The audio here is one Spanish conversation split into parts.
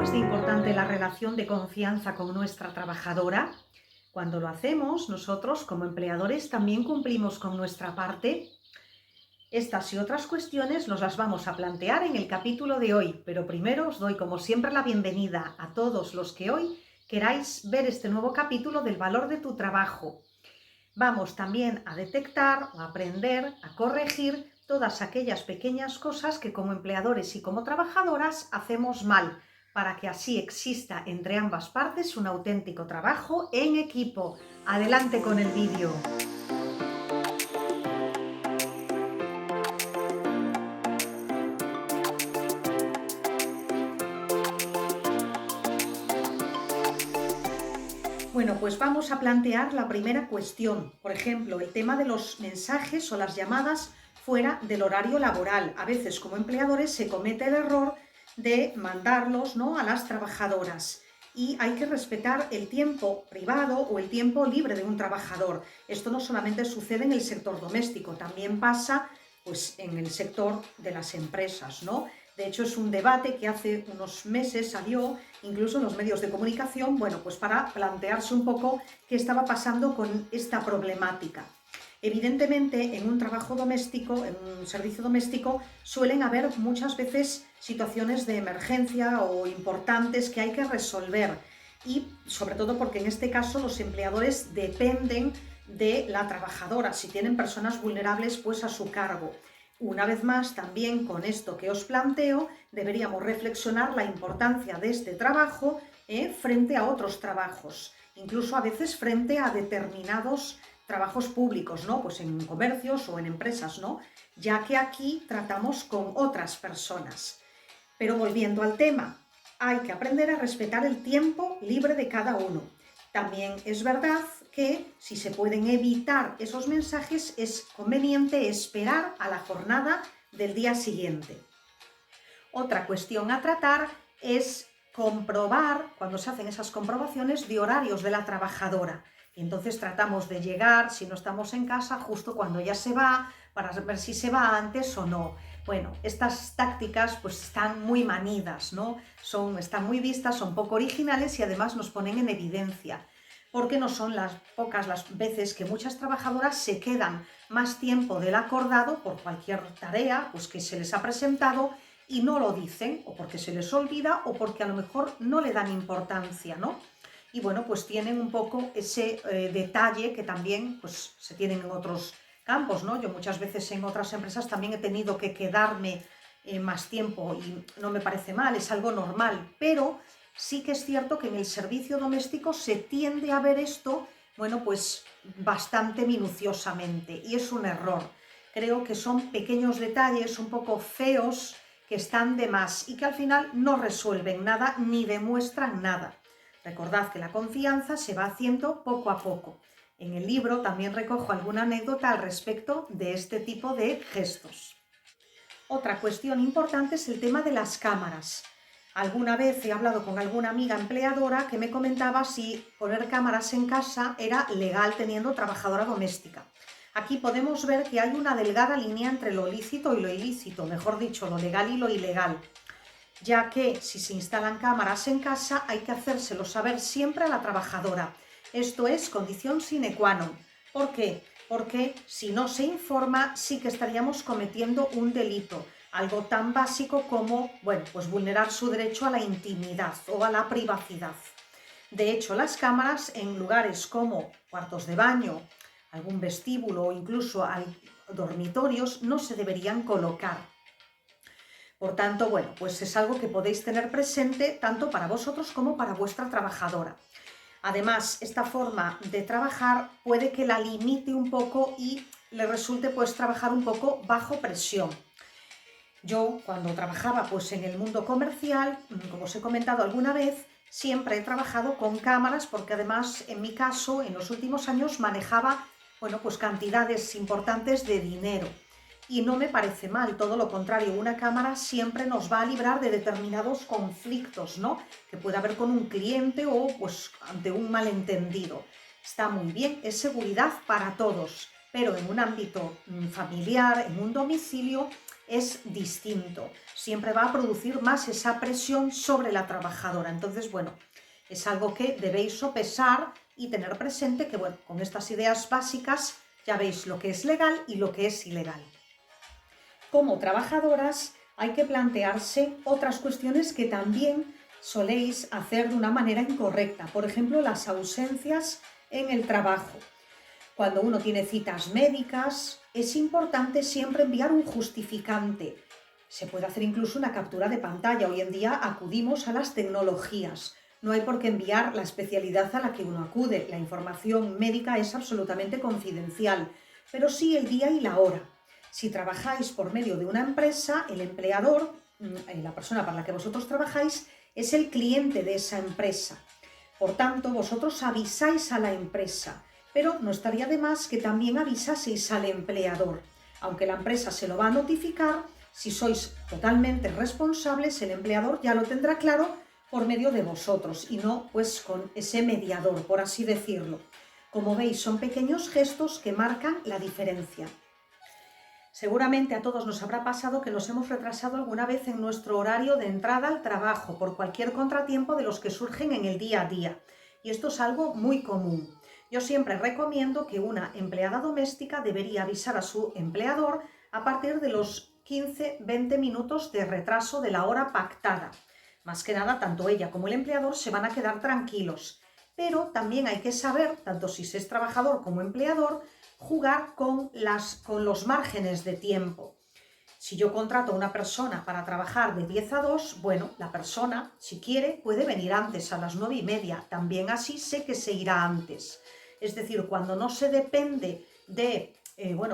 es de importante la relación de confianza con nuestra trabajadora? Cuando lo hacemos, nosotros como empleadores también cumplimos con nuestra parte. Estas y otras cuestiones nos las vamos a plantear en el capítulo de hoy, pero primero os doy como siempre la bienvenida a todos los que hoy queráis ver este nuevo capítulo del valor de tu trabajo. Vamos también a detectar, a aprender, a corregir todas aquellas pequeñas cosas que como empleadores y como trabajadoras hacemos mal, para que así exista entre ambas partes un auténtico trabajo en equipo. Adelante con el vídeo. Bueno, pues vamos a plantear la primera cuestión. Por ejemplo, el tema de los mensajes o las llamadas fuera del horario laboral. A veces, como empleadores, se comete el error de mandarlos, ¿no?, a las trabajadoras. Y hay que respetar el tiempo privado o el tiempo libre de un trabajador. Esto no solamente sucede en el sector doméstico, también pasa pues, en el sector de las empresas, ¿no? De hecho, es un debate que hace unos meses salió incluso en los medios de comunicación, bueno, pues para plantearse un poco qué estaba pasando con esta problemática. Evidentemente, en un trabajo doméstico, en un servicio doméstico, suelen haber muchas veces situaciones de emergencia o importantes que hay que resolver y sobre todo porque en este caso los empleadores dependen de la trabajadora, si tienen personas vulnerables pues a su cargo. Una vez más, también con esto que os planteo, deberíamos reflexionar la importancia de este trabajo frente a otros trabajos, incluso a veces frente a determinados trabajos públicos, ¿no? Pues en comercios o en empresas, ¿no? Ya que aquí tratamos con otras personas. Pero volviendo al tema, hay que aprender a respetar el tiempo libre de cada uno. También es verdad que si se pueden evitar esos mensajes es conveniente esperar a la jornada del día siguiente. Otra cuestión a tratar es comprobar, cuando se hacen esas comprobaciones, de horarios de la trabajadora. Y entonces tratamos de llegar, si no estamos en casa, justo cuando ya se va, para ver si se va antes o no. Bueno, estas tácticas pues están muy manidas, ¿no? Están muy vistas, son poco originales y además nos ponen en evidencia, porque no son las pocas las veces que muchas trabajadoras se quedan más tiempo del acordado por cualquier tarea pues, que se les ha presentado y no lo dicen, o porque se les olvida o porque a lo mejor no le dan importancia, ¿no? Y bueno, pues tienen un poco ese detalle que también pues, se tienen en otros campos, ¿no? Yo muchas veces en otras empresas también he tenido que quedarme más tiempo y no me parece mal, es algo normal, pero sí que es cierto que en el servicio doméstico se tiende a ver esto, bueno, pues bastante minuciosamente y es un error. Creo que son pequeños detalles un poco feos que están de más y que al final no resuelven nada ni demuestran nada. Recordad que la confianza se va haciendo poco a poco. En el libro también recojo alguna anécdota al respecto de este tipo de gestos. Otra cuestión importante es el tema de las cámaras. Alguna vez he hablado con alguna amiga empleadora que me comentaba si poner cámaras en casa era legal teniendo trabajadora doméstica. Aquí podemos ver que hay una delgada línea entre lo lícito y lo ilícito, mejor dicho, lo legal y lo ilegal, ya que si se instalan cámaras en casa hay que hacérselo saber siempre a la trabajadora. Esto es condición sine qua non. ¿Por qué? Porque si no se informa sí que estaríamos cometiendo un delito, algo tan básico como, bueno, pues vulnerar su derecho a la intimidad o a la privacidad. De hecho, las cámaras en lugares como cuartos de baño, algún vestíbulo o incluso dormitorios no se deberían colocar. Por tanto, bueno, pues es algo que podéis tener presente tanto para vosotros como para vuestra trabajadora. Además, esta forma de trabajar puede que la limite un poco y le resulte pues trabajar un poco bajo presión. Yo, cuando trabajaba pues en el mundo comercial, como os he comentado alguna vez, siempre he trabajado con cámaras porque además, en mi caso, en los últimos años manejaba, bueno, pues cantidades importantes de dinero. Y no me parece mal, todo lo contrario, una cámara siempre nos va a librar de determinados conflictos, ¿no?, que puede haber con un cliente o pues ante un malentendido. Está muy bien, es seguridad para todos, pero en un ámbito familiar, en un domicilio, es distinto. Siempre va a producir más esa presión sobre la trabajadora. Entonces, bueno, es algo que debéis sopesar y tener presente que, bueno, con estas ideas básicas ya veis lo que es legal y lo que es ilegal. Como trabajadoras hay que plantearse otras cuestiones que también soléis hacer de una manera incorrecta. Por ejemplo, las ausencias en el trabajo. Cuando uno tiene citas médicas, es importante siempre enviar un justificante. Se puede hacer incluso una captura de pantalla. Hoy en día acudimos a las tecnologías. No hay por qué enviar la especialidad a la que uno acude. La información médica es absolutamente confidencial, pero sí el día y la hora. Si trabajáis por medio de una empresa, el empleador, la persona para la que vosotros trabajáis, es el cliente de esa empresa. Por tanto, vosotros avisáis a la empresa, pero no estaría de más que también avisaseis al empleador. Aunque la empresa se lo va a notificar, si sois totalmente responsables, el empleador ya lo tendrá claro por medio de vosotros y no pues con ese mediador, por así decirlo. Como veis, son pequeños gestos que marcan la diferencia. Seguramente a todos nos habrá pasado que nos hemos retrasado alguna vez en nuestro horario de entrada al trabajo por cualquier contratiempo de los que surgen en el día a día. Y esto es algo muy común. Yo siempre recomiendo que una empleada doméstica debería avisar a su empleador a partir de los 15-20 minutos de retraso de la hora pactada. Más que nada, tanto ella como el empleador se van a quedar tranquilos. Pero también hay que saber, tanto si se es trabajador como empleador, jugar con los márgenes de tiempo. Si yo contrato a una persona para trabajar de 10 a 2, bueno, la persona, si quiere, puede venir antes, a las 9:30. También así sé que se irá antes. Es decir, cuando no se depende de,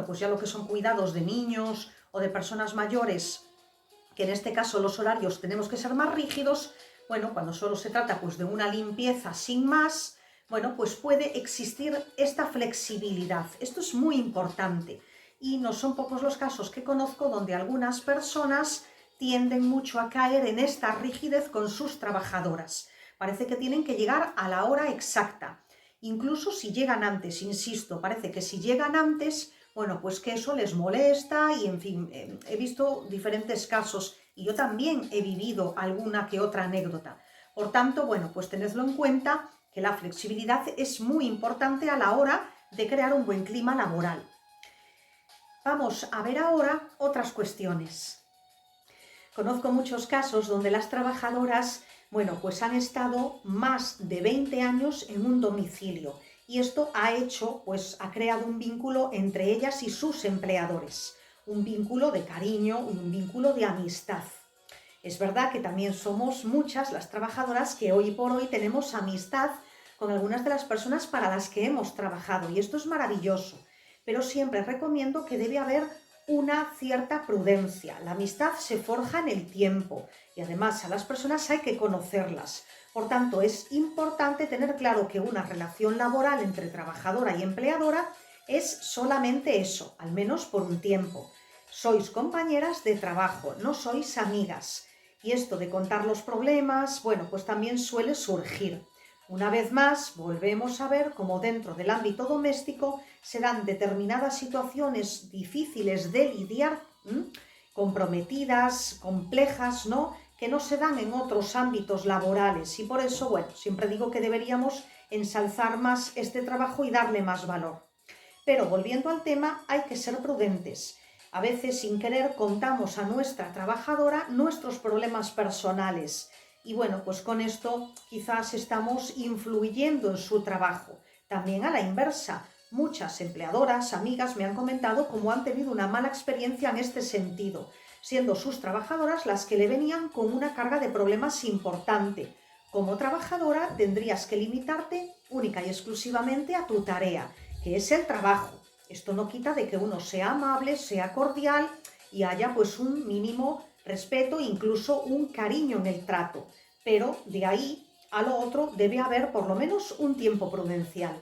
pues ya lo que son cuidados de niños o de personas mayores, que en este caso los horarios tenemos que ser más rígidos, bueno, cuando solo se trata pues de una limpieza sin más, bueno, pues puede existir esta flexibilidad. Esto es muy importante y no son pocos los casos que conozco donde algunas personas tienden mucho a caer en esta rigidez con sus trabajadoras. Parece que tienen que llegar a la hora exacta. Incluso si llegan antes, insisto, parece que si llegan antes, bueno, pues que eso les molesta y, en fin, he visto diferentes casos y yo también he vivido alguna que otra anécdota. Por tanto, bueno, pues tenedlo en cuenta que la flexibilidad es muy importante a la hora de crear un buen clima laboral. Vamos a ver ahora otras cuestiones. Conozco muchos casos donde las trabajadoras, bueno, pues han estado más de 20 años en un domicilio y esto ha creado un vínculo entre ellas y sus empleadores, un vínculo de cariño, un vínculo de amistad. Es verdad que también somos muchas las trabajadoras que hoy por hoy tenemos amistad con algunas de las personas para las que hemos trabajado y esto es maravilloso, pero siempre recomiendo que debe haber una cierta prudencia. La amistad se forja en el tiempo y además a las personas hay que conocerlas. Por tanto, es importante tener claro que una relación laboral entre trabajadora y empleadora es solamente eso, al menos por un tiempo. Sois compañeras de trabajo, no sois amigas. Y esto de contar los problemas, bueno, pues también suele surgir. Una vez más, volvemos a ver cómo dentro del ámbito doméstico se dan determinadas situaciones difíciles de lidiar, comprometidas, complejas, ¿no?, que no se dan en otros ámbitos laborales. Y por eso, bueno, siempre digo que deberíamos ensalzar más este trabajo y darle más valor. Pero volviendo al tema, hay que ser prudentes. A veces, sin querer, contamos a nuestra trabajadora nuestros problemas personales. Y bueno, pues con esto quizás estamos influyendo en su trabajo. También a la inversa. Muchas empleadoras, amigas, me han comentado cómo han tenido una mala experiencia en este sentido, siendo sus trabajadoras las que le venían con una carga de problemas importante. Como trabajadora tendrías que limitarte única y exclusivamente a tu tarea, que es el trabajo. Esto no quita de que uno sea amable, sea cordial y haya pues un mínimo respeto, incluso un cariño en el trato. Pero de ahí a lo otro debe haber por lo menos un tiempo prudencial.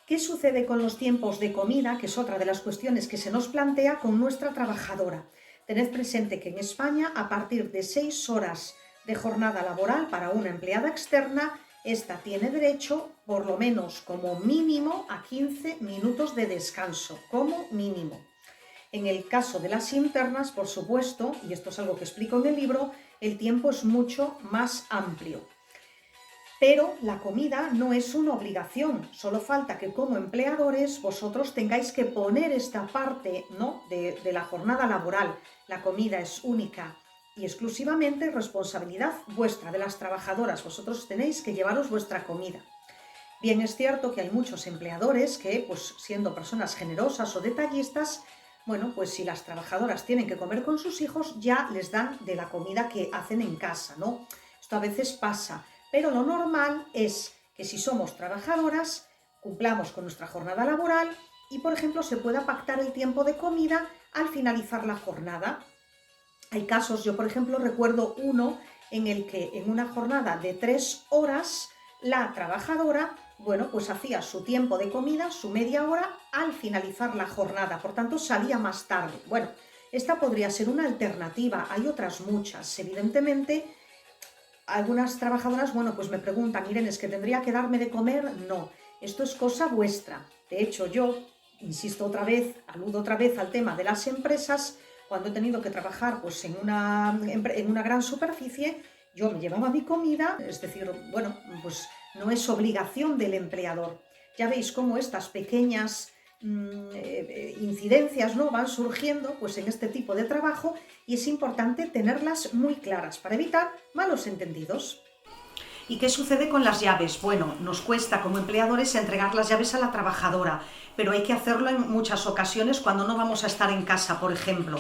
¿Qué sucede con los tiempos de comida? Que es otra de las cuestiones que se nos plantea con nuestra trabajadora. Tened presente que en España, a partir de 6 horas de jornada laboral para una empleada externa, esta tiene derecho, por lo menos como mínimo, a 15 minutos de descanso, como mínimo. En el caso de las internas, por supuesto, y esto es algo que explico en el libro, el tiempo es mucho más amplio. Pero la comida no es una obligación, solo falta que como empleadores vosotros tengáis que poner esta parte, ¿no?, de la jornada laboral. La comida es única y exclusivamente responsabilidad vuestra, de las trabajadoras. Vosotros tenéis que llevaros vuestra comida. Bien, es cierto que hay muchos empleadores que, pues siendo personas generosas o detallistas, bueno, pues si las trabajadoras tienen que comer con sus hijos, ya les dan de la comida que hacen en casa, ¿no? Esto a veces pasa, pero lo normal es que si somos trabajadoras, cumplamos con nuestra jornada laboral y, por ejemplo, se pueda pactar el tiempo de comida al finalizar la jornada. Hay casos, yo por ejemplo recuerdo uno en el que en una jornada de 3 horas, la trabajadora, bueno, pues hacía su tiempo de comida, su media hora, al finalizar la jornada, por tanto salía más tarde. Bueno, esta podría ser una alternativa, hay otras muchas. Evidentemente, algunas trabajadoras, bueno, pues me preguntan, Irene, ¿es que tendría que darme de comer? No, esto es cosa vuestra. De hecho, yo, insisto otra vez, aludo otra vez al tema de las empresas. Cuando he tenido que trabajar pues en una gran superficie, yo me llevaba mi comida, es decir, bueno, pues no es obligación del empleador. Ya veis cómo estas pequeñas incidencias, ¿no?, van surgiendo pues en este tipo de trabajo, y es importante tenerlas muy claras para evitar malos entendidos. ¿Y qué sucede con las llaves? Bueno, nos cuesta como empleadores entregar las llaves a la trabajadora, pero hay que hacerlo en muchas ocasiones cuando no vamos a estar en casa, por ejemplo.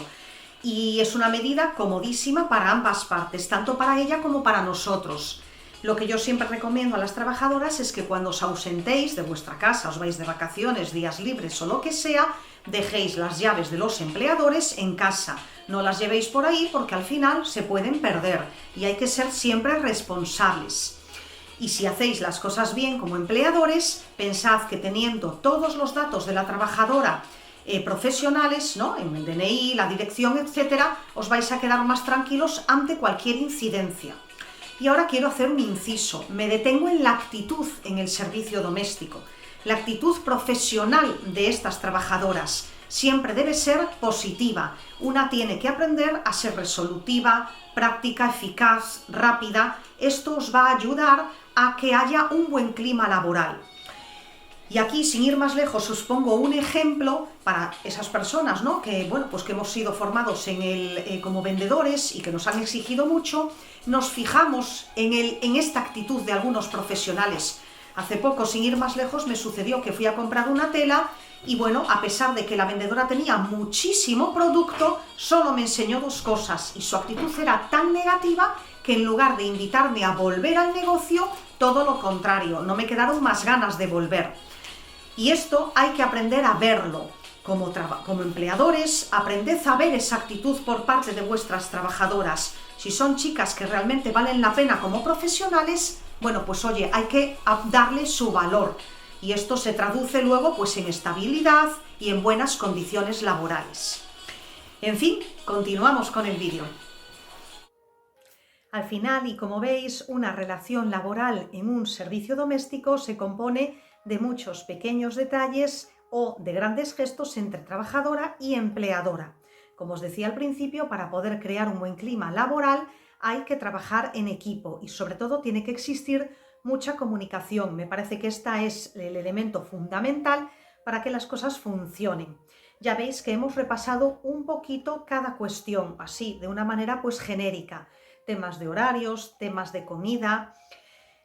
Y es una medida comodísima para ambas partes, tanto para ella como para nosotros. Lo que yo siempre recomiendo a las trabajadoras es que cuando os ausentéis de vuestra casa, os vais de vacaciones, días libres o lo que sea, dejéis las llaves de los empleadores en casa. No las llevéis por ahí porque al final se pueden perder y hay que ser siempre responsables. Y si hacéis las cosas bien como empleadores, pensad que teniendo todos los datos de la trabajadora profesionales, ¿no?, en el DNI, la dirección, etcétera, os vais a quedar más tranquilos ante cualquier incidencia. Y ahora quiero hacer un inciso. Me detengo en la actitud en el servicio doméstico. La actitud profesional de estas trabajadoras siempre debe ser positiva. Una tiene que aprender a ser resolutiva, práctica, eficaz, rápida. Esto os va a ayudar a que haya un buen clima laboral. Y aquí, sin ir más lejos, os pongo un ejemplo para esas personas, ¿no?, que, bueno, pues que hemos sido formados como vendedores y que nos han exigido mucho. Nos fijamos en esta actitud de algunos profesionales. Hace poco, sin ir más lejos, me sucedió que fui a comprar una tela y, bueno, a pesar de que la vendedora tenía muchísimo producto, solo me enseñó 2 cosas y su actitud era tan negativa que en lugar de invitarme a volver al negocio, todo lo contrario, no me quedaron más ganas de volver. Y esto hay que aprender a verlo. Como empleadores, aprended a ver esa actitud por parte de vuestras trabajadoras. Si son chicas que realmente valen la pena como profesionales, bueno, pues oye, hay que darle su valor. Y esto se traduce luego pues en estabilidad y en buenas condiciones laborales. En fin, continuamos con el vídeo. Al final, y como veis, una relación laboral en un servicio doméstico se compone de muchos pequeños detalles o de grandes gestos entre trabajadora y empleadora. Como os decía al principio, para poder crear un buen clima laboral hay que trabajar en equipo y sobre todo tiene que existir mucha comunicación. Me parece que este es el elemento fundamental para que las cosas funcionen. Ya veis que hemos repasado un poquito cada cuestión, así, de una manera pues genérica. Temas de horarios, temas de comida,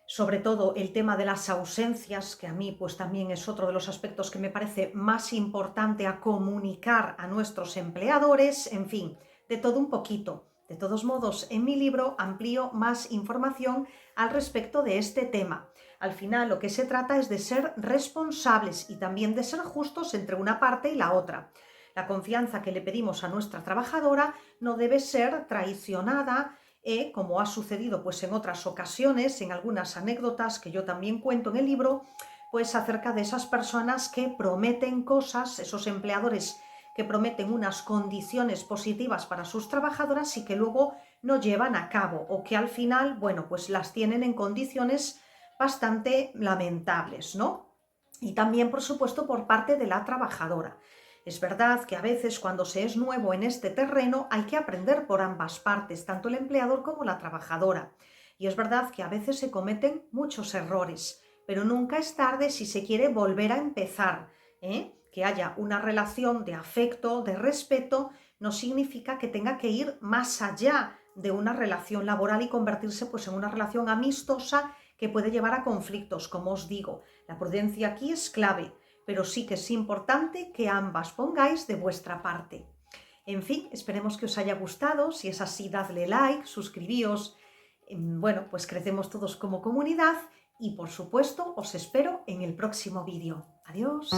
sobre todo el tema de las ausencias, que a mí pues también es otro de los aspectos que me parece más importante a comunicar a nuestros empleadores, en fin, de todo un poquito. De todos modos, en mi libro amplío más información al respecto de este tema. Al final, lo que se trata es de ser responsables y también de ser justos entre una parte y la otra. La confianza que le pedimos a nuestra trabajadora no debe ser traicionada, como ha sucedido pues en otras ocasiones, en algunas anécdotas que yo también cuento en el libro, pues acerca de esas personas que prometen cosas, esos empleadores que prometen unas condiciones positivas para sus trabajadoras y que luego no llevan a cabo, o que al final, bueno, pues las tienen en condiciones bastante lamentables, ¿no? Y también, por supuesto, por parte de la trabajadora. Es verdad que a veces cuando se es nuevo en este terreno hay que aprender por ambas partes, tanto el empleador como la trabajadora. Y es verdad que a veces se cometen muchos errores, pero nunca es tarde si se quiere volver a empezar, ¿eh? Que haya una relación de afecto, de respeto, no significa que tenga que ir más allá de una relación laboral y convertirse pues en una relación amistosa que puede llevar a conflictos. Como os digo, la prudencia aquí es clave, pero sí que es importante que ambas pongáis de vuestra parte. En fin, esperemos que os haya gustado. Si es así, dadle like, suscribíos. Bueno, pues crecemos todos como comunidad y por supuesto os espero en el próximo vídeo. Adiós.